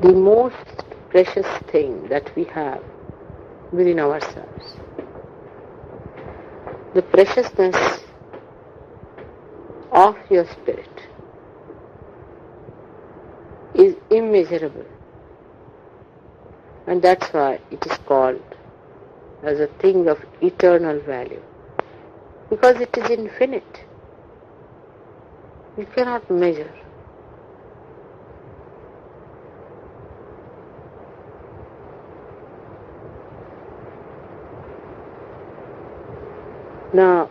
the most precious thing that we have within ourselves. The preciousness of your spirit is immeasurable, and that's why it is called as a thing of eternal value, because it is infinite. You cannot measure. Now,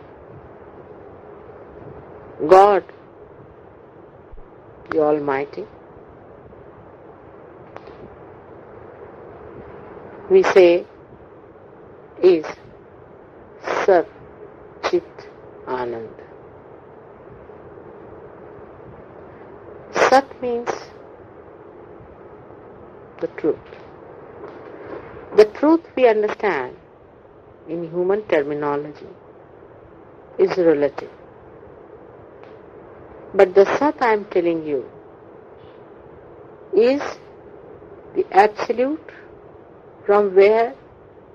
God, the Almighty, we say, is Sat Chit Anand. Sat means the truth. The truth we understand in human terminology is relative. But the Sat I am telling you is the absolute from where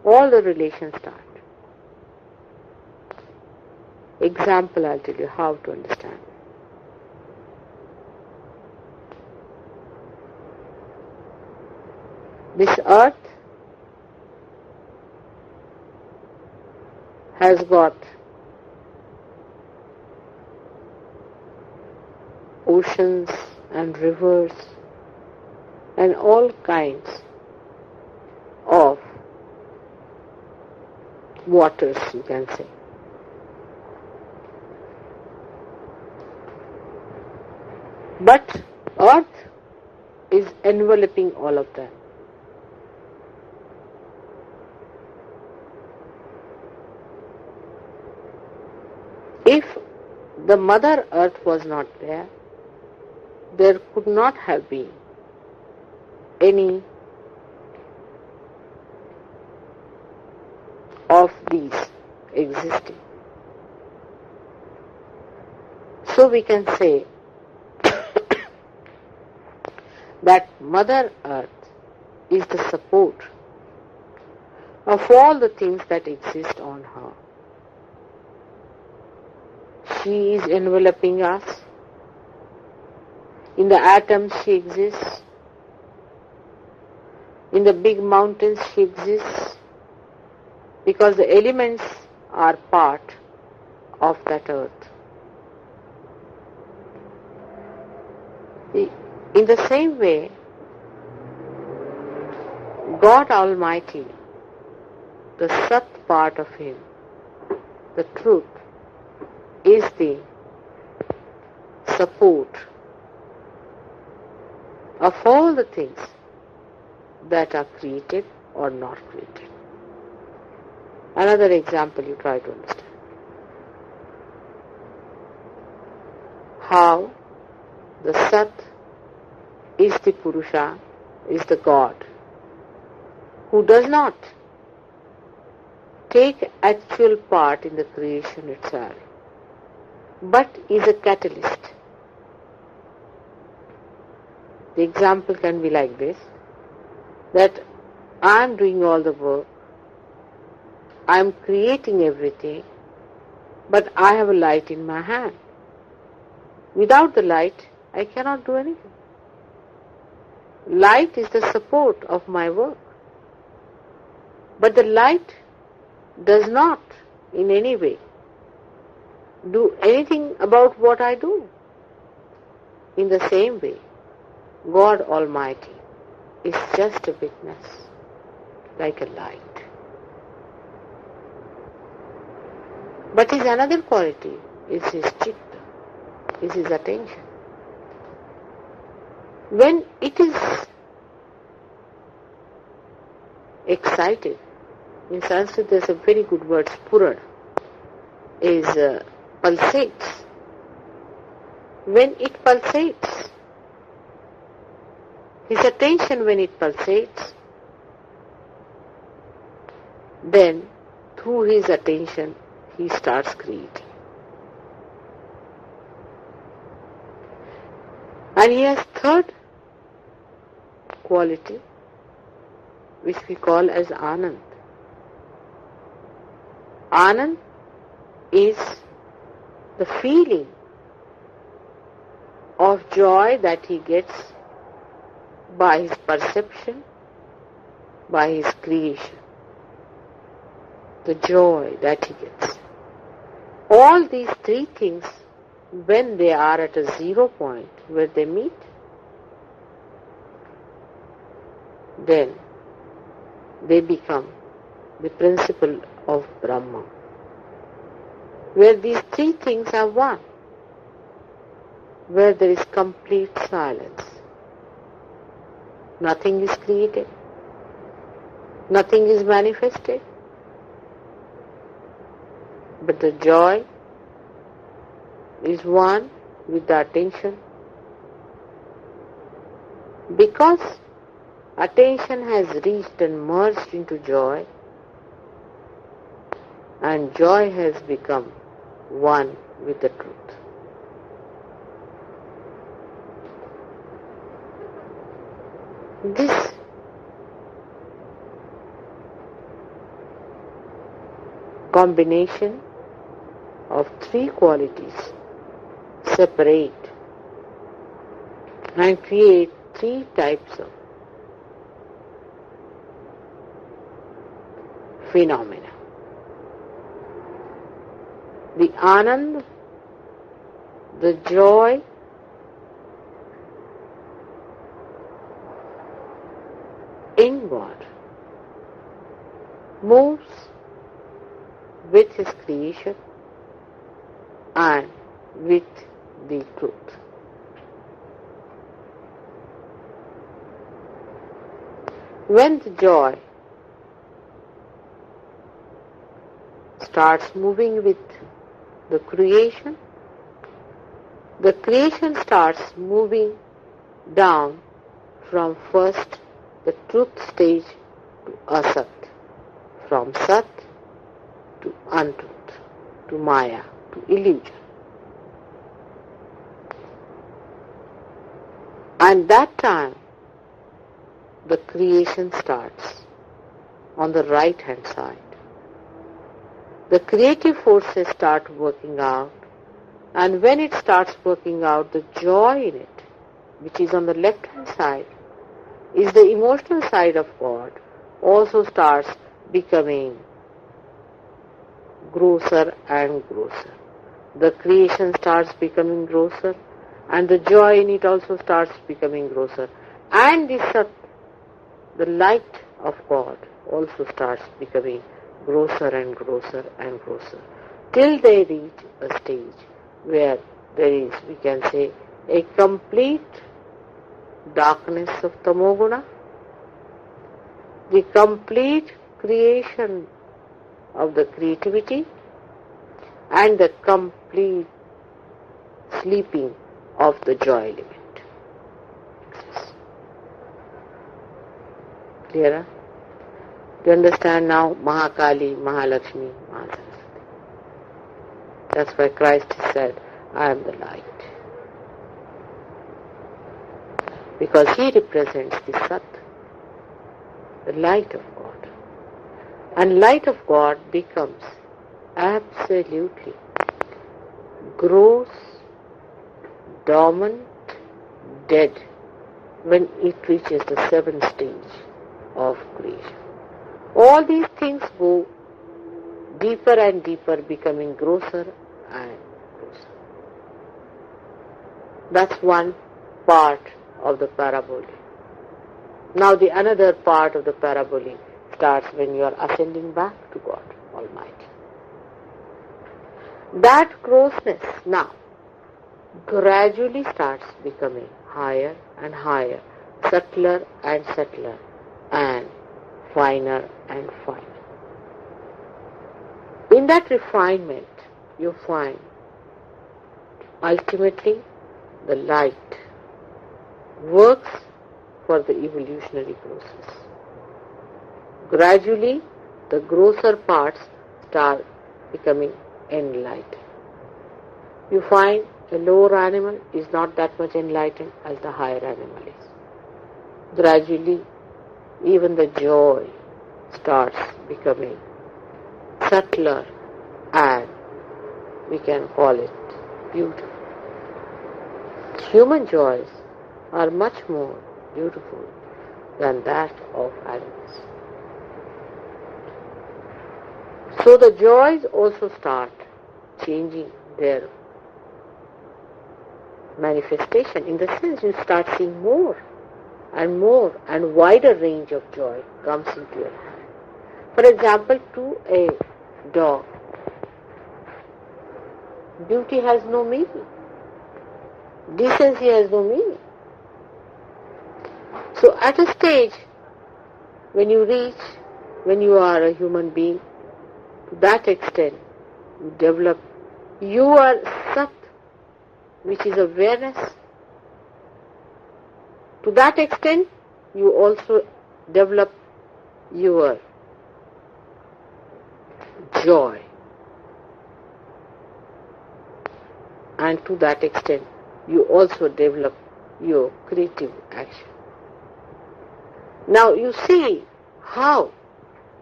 all the relations start. Example, I'll tell you how to understand. This earth has got oceans and rivers and all kinds of waters, you can say. But earth is enveloping all of them. If the Mother Earth was not there, there could not have been any of these existing. So we can say that Mother Earth is the support of all the things that exist on her. She is enveloping us. In the atoms she exists. In the big mountains she exists. Because the elements are part of that earth. In the same way, God Almighty, the Sat part of Him, the truth, is the support of all the things that are created or not created. Another example you try to understand. How the Sat is the Purusha, is the God, who does not take actual part in the creation itself, but is a catalyst. The example can be like this, that I am doing all the work, I am creating everything, but I have a light in my hand. Without the light, I cannot do anything. Light is the support of my work. But the light does not in any way do anything about what I do. In the same way, God Almighty is just a witness, like a light. But his another quality is his chitta, is his attention. When it is excited, in Sanskrit there's a very good word, spurad, is pulsates. When it pulsates, his attention when it pulsates, then through his attention he starts creating. And he has third quality which we call as Anand. Anand is the feeling of joy that he gets by his perception, by his creation. The joy that he gets. All these three things, when they are at a 0 point where they meet, then they become the principle of Brahma, where these three things are one, where there is complete silence. Nothing is created, nothing is manifested, but the joy is one with the attention. Because attention has reached and merged into joy, and joy has become one with the truth. This combination of three qualities separate and create three types of phenomena. The Anand, the joy, in God, moves with his creation and with the truth. When the joy starts moving with the creation starts moving down from first the truth stage to asat, from sat to untruth, to maya, to illusion. And that time the creation starts on the right hand side. The creative forces start working out, and when it starts working out, the joy in it, which is on the left hand side, is the emotional side of God, also starts becoming grosser and grosser. The creation starts becoming grosser, and the joy in it also starts becoming grosser. And the light of God also starts becoming grosser and grosser and grosser, till they reach a stage where there is, we can say, a complete darkness of tamoguna, the complete creation of the creativity, and the complete sleeping of the joy element. Clearer? Do you understand now? Mahakali, Mahalakshmi, Mahasaraswati. That's why Christ said, I am the light. Because he represents the Sat, the light of God. And light of God becomes absolutely gross, dormant, dead when it reaches the 7th stage of creation. All these things go deeper and deeper, becoming grosser and grosser. That's one part of the parabole. Now the another part of the parabole starts when you are ascending back to God Almighty. That grossness now gradually starts becoming higher and higher, subtler and subtler, and finer and finer. In that refinement, you find ultimately the light works for the evolutionary process. Gradually, the grosser parts start becoming enlightened. You find a lower animal is not that much enlightened as the higher animal is. gradually even the joy starts becoming subtler, and we can call it beautiful. Human joys are much more beautiful than that of animals. So the joys also start changing their manifestation, in the sense you start seeing more and wider range of joy comes into your hand. For example, to a dog, beauty has no meaning. Decency has no meaning. So at a stage when you are a human being, to that extent you develop your sat, which is awareness. To that extent you also develop your joy, and to that extent you also develop your creative action. Now you see how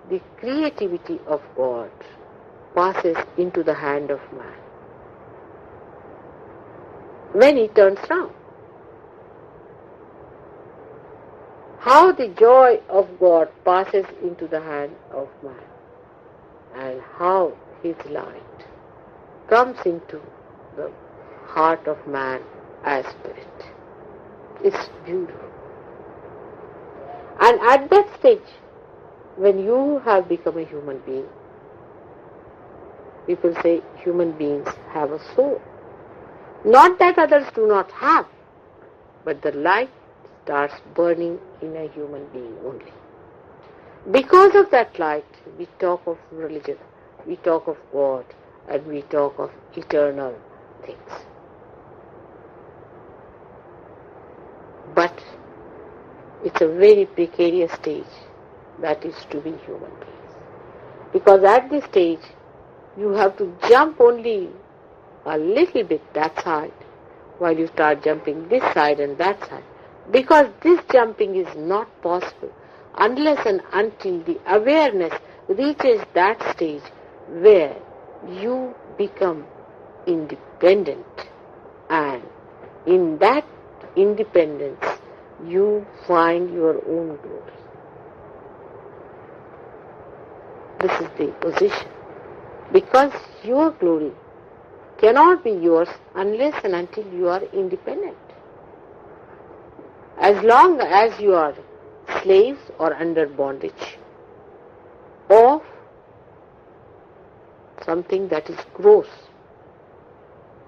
the creativity of God passes into the hand of man when he turns round. How the joy of God passes into the hand of man, and how his light comes into the heart of man as spirit. It's beautiful. And at that stage, when you have become a human being, people say human beings have a soul. Not that others do not have, but the light starts burning in a human being only. Because of that light, we talk of religion, we talk of God, and we talk of eternal things. But it's a very precarious stage, that is to be human beings. Because at this stage, you have to jump only a little bit that side, while you start jumping this side and that side. Because this jumping is not possible unless and until the awareness reaches that stage where you become independent, and in that independence you find your own glory. This is the position. Because your glory cannot be yours unless and until you are independent. As long as you are slaves or under bondage of something that is gross,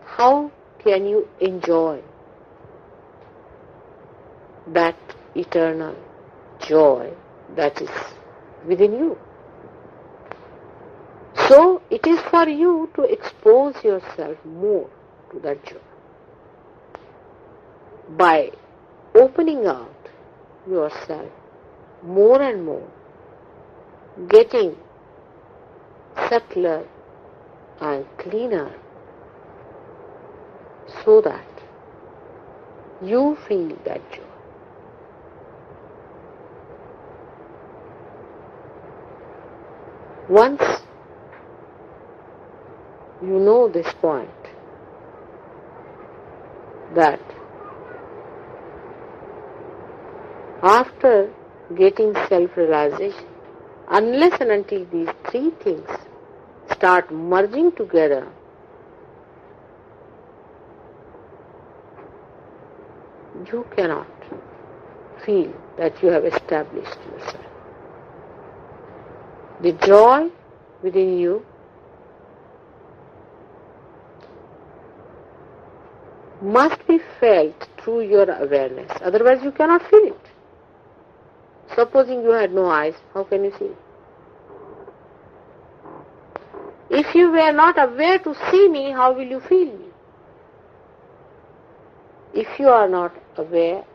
how can you enjoy that eternal joy that is within you? So it is for you to expose yourself more to that joy by opening out yourself more and more, getting subtler and cleaner, so that you feel that joy. Once you know this point, that after getting self-realization, unless and until these three things start merging together, you cannot feel that you have established yourself. The joy within you must be felt through your awareness, otherwise you cannot feel it. Supposing you had no eyes, how can you see? If you were not aware to see me, how will you feel me? If you are not aware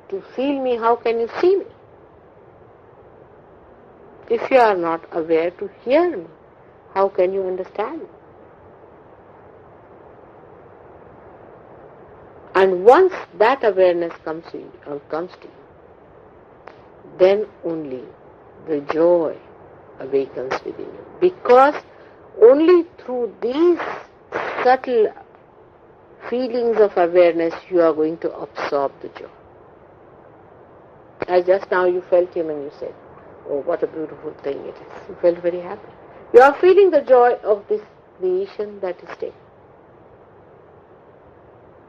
to feel me, how can you see me? If you are not aware to hear me, how can you understand me? And once that awareness comes to you, then only the joy awakens within you. Because only through these subtle feelings of awareness you are going to absorb the joy. As just now you felt him and you said, oh, what a beautiful thing it is. You felt very happy. You are feeling the joy of this creation that is taken.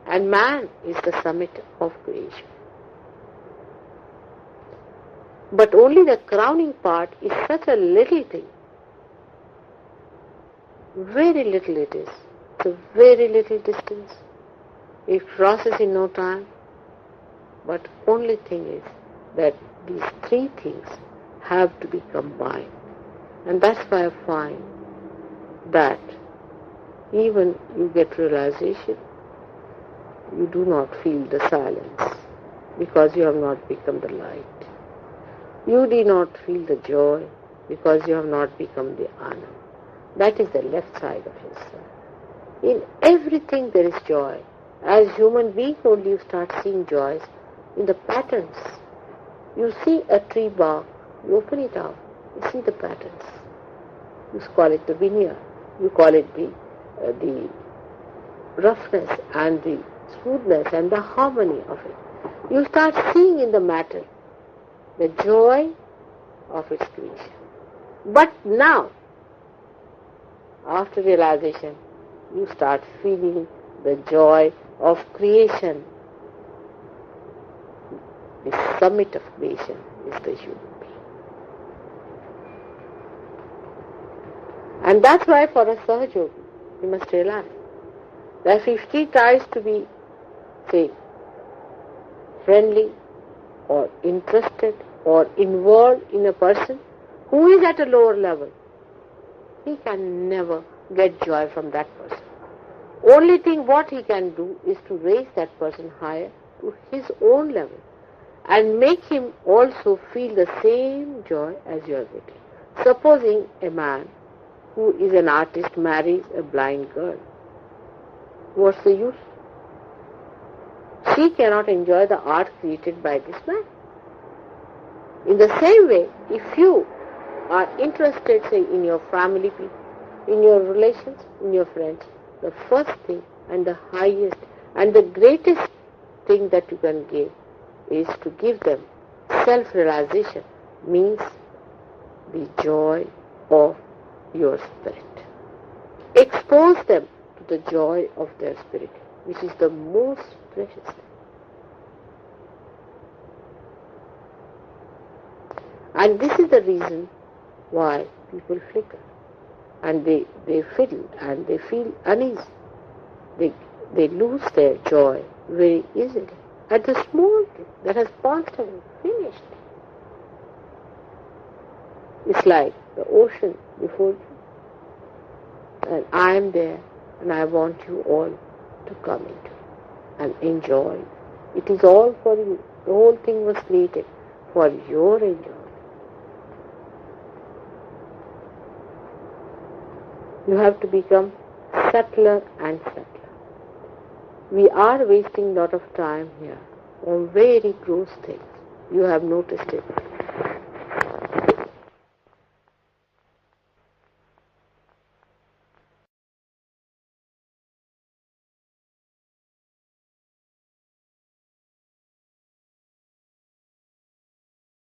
And man is the summit of creation. But only the crowning part is such a little thing. Very little it is. It's a very little distance. It crosses in no time. But only thing is that these three things have to be combined. And that's why I find that even you get realization, you do not feel the silence because you have not become the light. You do not feel the joy because you have not become the Anand. That is the left side of yourself. In everything there is joy. As human being only you start seeing joys in the patterns. You see a tree bark, you open it out, you see the patterns. You call it the veneer, you call it the roughness and the smoothness and the harmony of it. You start seeing in the matter the joy of its creation. But now, after realization, you start feeling the joy of creation. The summit of creation is the human being. And that's why for a Sahadža, you must realize that if he tries to be, say, friendly or interested or involved in a person who is at a lower level, he can never get joy from that person. Only thing what he can do is to raise that person higher to his own level and make him also feel the same joy as you are getting. Supposing a man who is an artist marries a blind girl, what's the use? She cannot enjoy the art created by this man. In the same way, if you are interested, say, in your family people, in your relations, in your friends, the first thing and the highest and the greatest thing that you can give is to give them self-realization, means the joy of your spirit. Expose them to the joy of their spirit, which is the most precious thing. And this is the reason why people flicker and they fiddle and they feel uneasy. They lose their joy very easily at the small thing that has passed away, finished. It's like the ocean before you. And I am there and I want you all to come into and enjoy. It is all for you. The whole thing was created for your enjoyment. You have to become subtler and subtler. We are wasting a lot of time here on very gross things. You have noticed it.